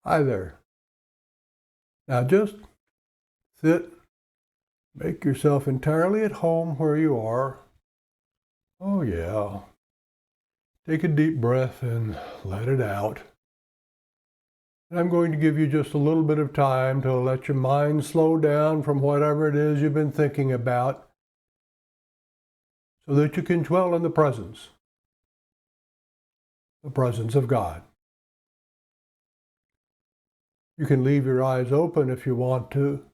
Hi there. Now just sit, make yourself entirely at home where you are. Oh, yeah. Take a deep breath and let it out. And I'm going to give you just a little bit of time to let your mind slow down from whatever it is you've been thinking about so that you can dwell in the presence of God. You can leave your eyes open if you want to,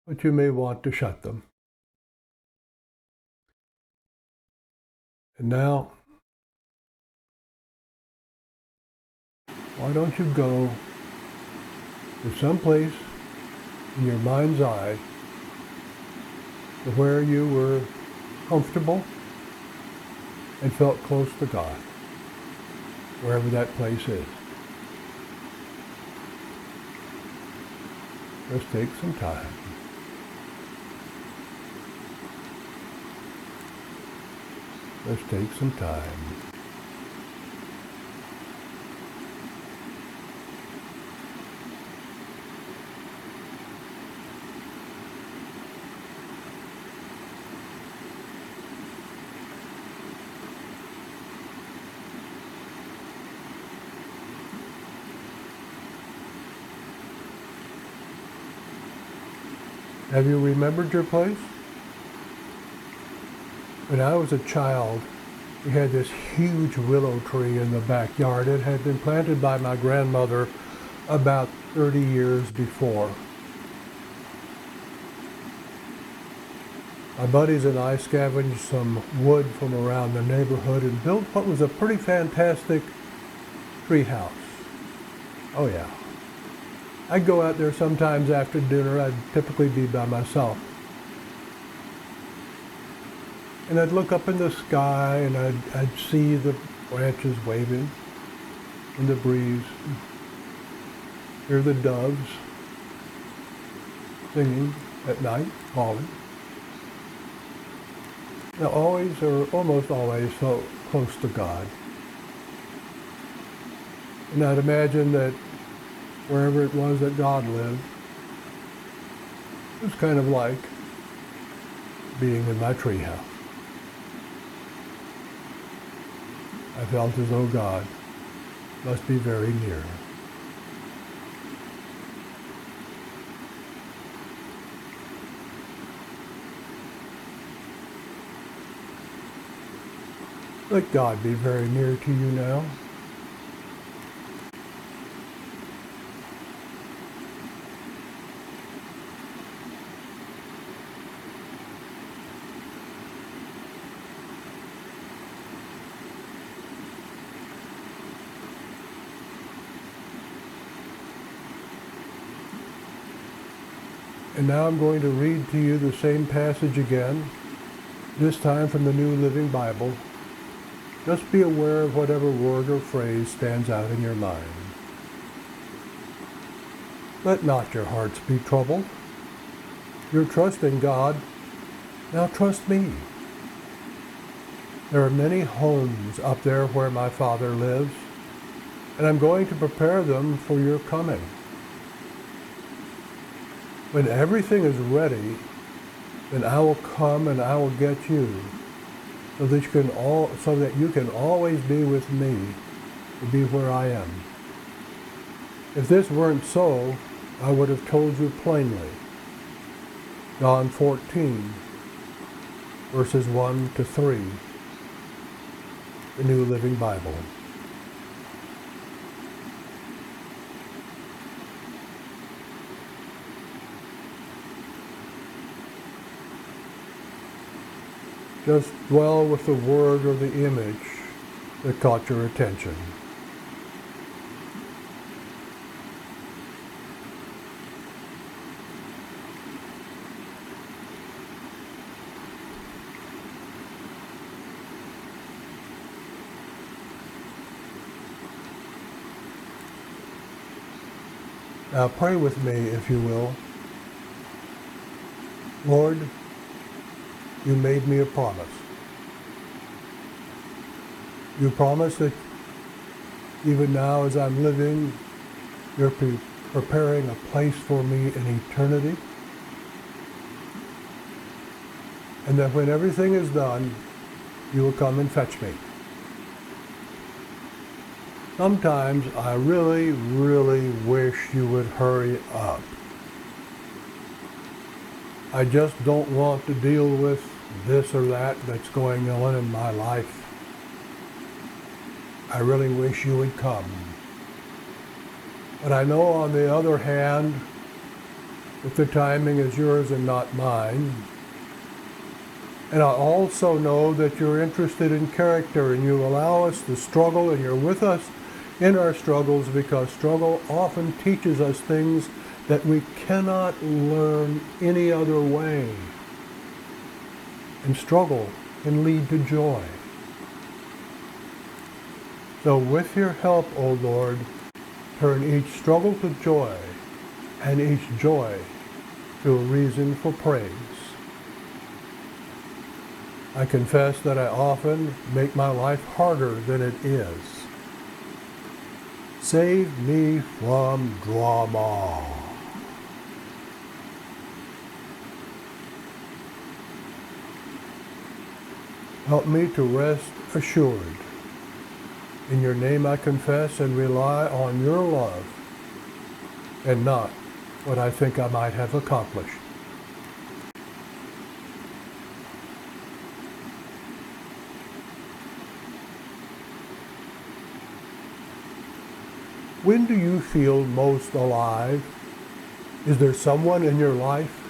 but you may want to shut them. And now, why don't you go to some place in your mind's eye to where you were comfortable and felt close to God, wherever that place is. Just take some time. Just take some time. Have you remembered your place? When I was a child, we had this huge willow tree in the backyard. It had been planted by my grandmother about 30 years before. My buddies and I scavenged some wood from around the neighborhood and built what was a pretty fantastic tree house. Oh yeah. I'd go out there sometimes after dinner. I'd typically be by myself. And I'd look up in the sky and I'd see the branches waving in the breeze, hear the doves singing at night, calling. Now always or almost always so close to God. And I'd imagine that wherever it was that God lived, it was kind of like being in my treehouse. I felt as though God must be very near. Let God be very near to you now. And now I'm going to read to you the same passage again, this time from the New Living Bible. Just be aware of whatever word or phrase stands out in your mind. Let not your hearts be troubled. You're trusting God. Now trust me. There are many homes up there where my Father lives, and I'm going to prepare them for your coming. When everything is ready, then I will come and I will get you, so that you can always be with me, to be where I am. If this weren't so, I would have told you plainly. John 14, verses 1 to 3, the New Living Bible. Just dwell with the word or the image that caught your attention. Now pray with me, if you will. Lord, you made me a promise. You promised that even now as I'm living, You're preparing a place for me in eternity. And that when everything is done, you will come and fetch me. Sometimes I really, really wish you would hurry up. I just don't want to deal with this or that that's going on in my life. I really wish you would come. But I know on the other hand, that the timing is yours and not mine. And I also know that you're interested in character and you allow us to struggle and you're with us in our struggles because struggle often teaches us things that we cannot learn any other way. And struggle can lead to joy. So with your help, O Lord, turn each struggle to joy and each joy to a reason for praise. I confess that I often make my life harder than it is. Save me from drama. Help me to rest assured. In your name I confess and rely on your love and not what I think I might have accomplished. When do you feel most alive? Is there someone in your life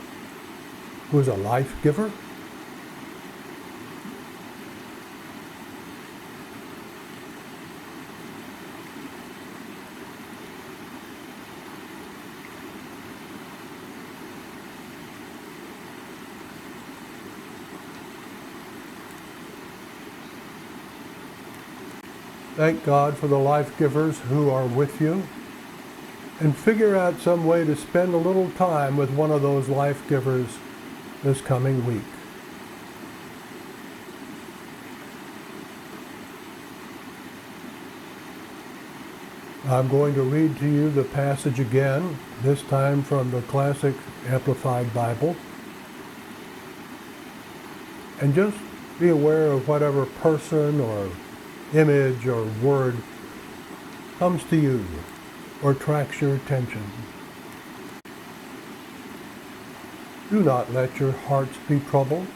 who is a life giver? Thank God for the life givers who are with you, and figure out some way to spend a little time with one of those life givers this coming week. I'm going to read to you the passage again, this time from the Classic Amplified Bible. And just be aware of whatever person or image or word comes to you or attracts your attention. Do not let your hearts be troubled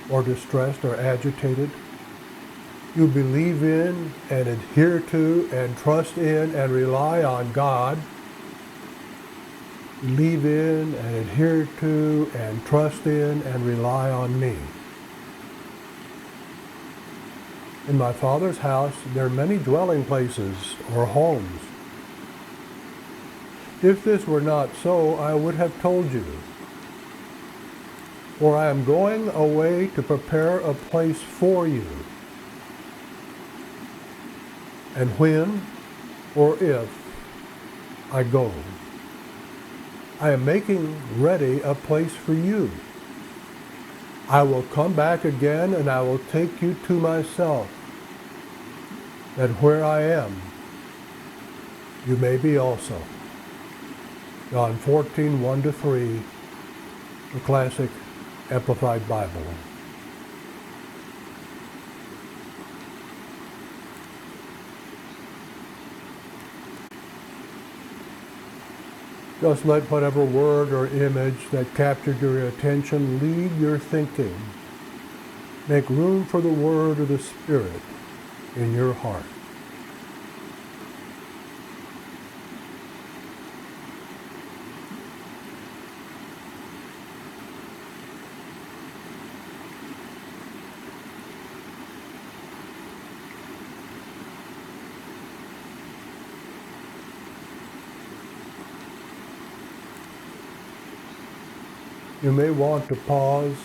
or distressed or agitated. You believe in and adhere to and trust in and rely on God. Believe in and adhere to and trust in and rely on me. In my Father's house there are many dwelling places or homes. If this were not so, I would have told you. For I am going away to prepare a place for you. And when or if I go, I am making ready a place for you. I will come back again and I will take you to myself, that where I am, you may be also. John 14, 1-3, the Classic Amplified Bible. Just let whatever word or image that captured your attention lead your thinking. Make room for the word of the Spirit in your heart. You may want to pause,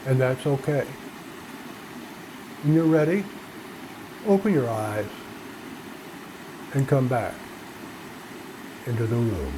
and that's okay. When you're ready, open your eyes and come back into the room.